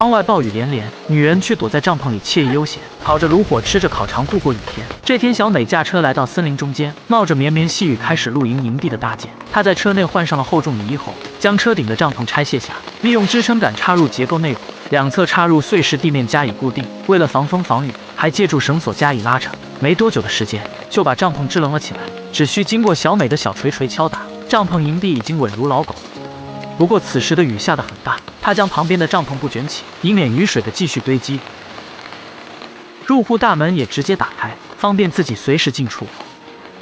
窗外暴雨连连，女人却躲在帐篷里惬意悠闲，烤着炉火，吃着烤肠，度过雨天。这天，小美驾车来到森林中间，冒着绵绵细雨，开始露营营地的搭建。她在车内换上了厚重雨衣后，将车顶的帐篷拆卸下，利用支撑杆插入结构内部，两侧插入碎石地面加以固定。为了防风防雨，还借助绳索加以拉扯。没多久的时间，就把帐篷支棱了起来。只需经过小美的小锤锤敲打，帐篷营地已经稳如老狗。不过此时的雨下得很大，她将旁边的帐篷布卷起，以免雨水的继续堆积。入户大门也直接打开，方便自己随时进出。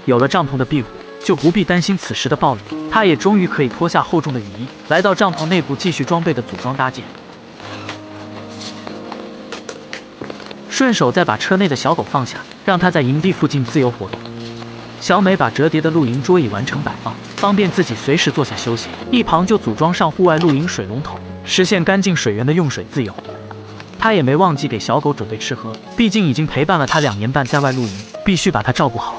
有了帐篷的庇护，就不必担心此时的暴雨。她也终于可以脱下厚重的雨衣，来到帐篷内部继续装备的组装搭建。顺手再把车内的小狗放下，让它在营地附近自由活动。小美把折叠的露营桌椅完成摆放，方便自己随时坐下休息。一旁就组装上户外露营水龙头，实现干净水源的用水自由。她也没忘记给小狗准备吃喝，毕竟已经陪伴了它2年半在外露营，必须把它照顾好。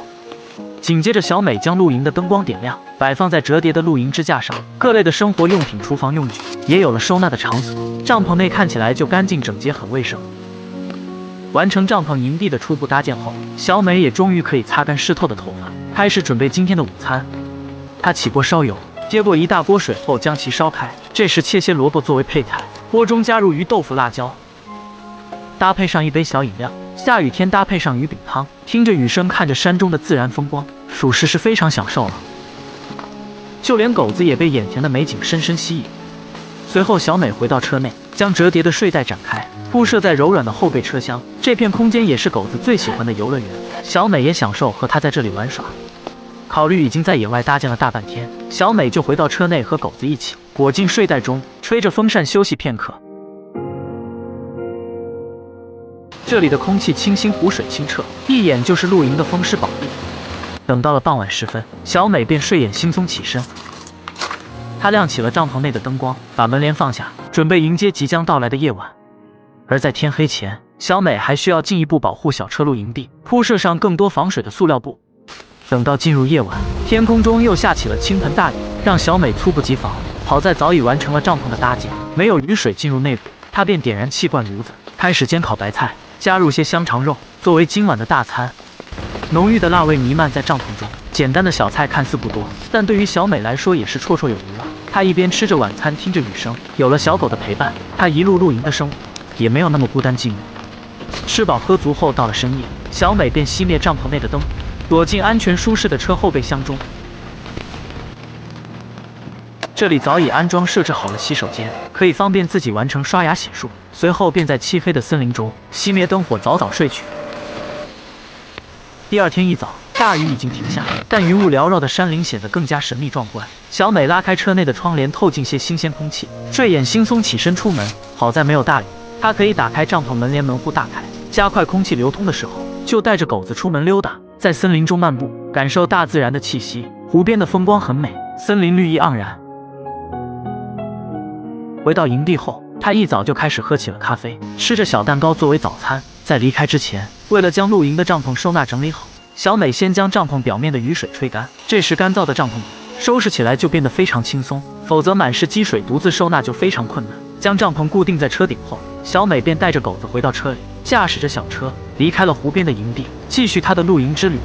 紧接着，小美将露营的灯光点亮，摆放在折叠的露营支架上，各类的生活用品、厨房用具也有了收纳的场所。帐篷内看起来就干净整洁，很卫生。完成帐篷营地的初步搭建后，小美也终于可以擦干湿透的头发，开始准备今天的午餐。她起锅烧油，接过一大锅水后将其烧开，这时切些萝卜作为配菜，锅中加入鱼豆腐、辣椒，搭配上一杯小饮料。下雨天搭配上鱼饼汤，听着雨声，看着山中的自然风光，属实是非常享受了。就连狗子也被眼前的美景深深吸引。随后，小美回到车内，将折叠的睡袋展开，铺设在柔软的后备车厢。这片空间也是狗子最喜欢的游乐园，小美也享受和它在这里玩耍。考虑已经在野外搭建了大半天，小美就回到车内和狗子一起裹进睡袋中，吹着风扇休息片刻。这里的空气清新，湖水清澈，一眼就是露营的风湿宝地。等到了傍晚时分，小美便睡眼惺忪起身。她亮起了帐篷内的灯光，把门帘放下，准备迎接即将到来的夜晚。而在天黑前，小美还需要进一步保护小车露营地，铺设上更多防水的塑料布。等到进入夜晚，天空中又下起了倾盆大雨，让小美猝不及防。好在早已完成了帐篷的搭建，没有雨水进入内部，她便点燃气罐炉子，开始煎烤白菜，加入些香肠肉，作为今晚的大餐。浓郁的辣味弥漫在帐篷中，简单的小菜看似不多，但对于小美来说也是绰绰有余了。她一边吃着晚餐，听着雨声，有了小狗的陪伴，她一路露营的生活也没有那么孤单寂寞。吃饱喝足后，到了深夜，小美便熄灭帐篷内的灯，躲进安全舒适的车后备箱中。这里早已安装设置好了洗手间，可以方便自己完成刷牙洗漱。随后便在漆黑的森林中熄灭灯火，早早睡去。第二天一早，大雨已经停下，但云雾缭绕的山林显得更加神秘壮观。小美拉开车内的窗帘，透进些新鲜空气，睡眼惺忪起身出门。好在没有大雨，她可以打开帐篷门帘，门户大开，加快空气流通的时候，就带着狗子出门溜达，在森林中漫步，感受大自然的气息。湖边的风光很美，森林绿意盎然。回到营地后，她一早就开始喝起了咖啡，吃着小蛋糕作为早餐。在离开之前，为了将露营的帐篷收纳整理好，小美先将帐篷表面的雨水吹干。这时干燥的帐篷收拾起来就变得非常轻松，否则满是积水，独自收纳就非常困难。将帐篷固定在车顶后，小美便带着狗子回到车里，驾驶着小车离开了湖边的营地，继续她的露营之旅。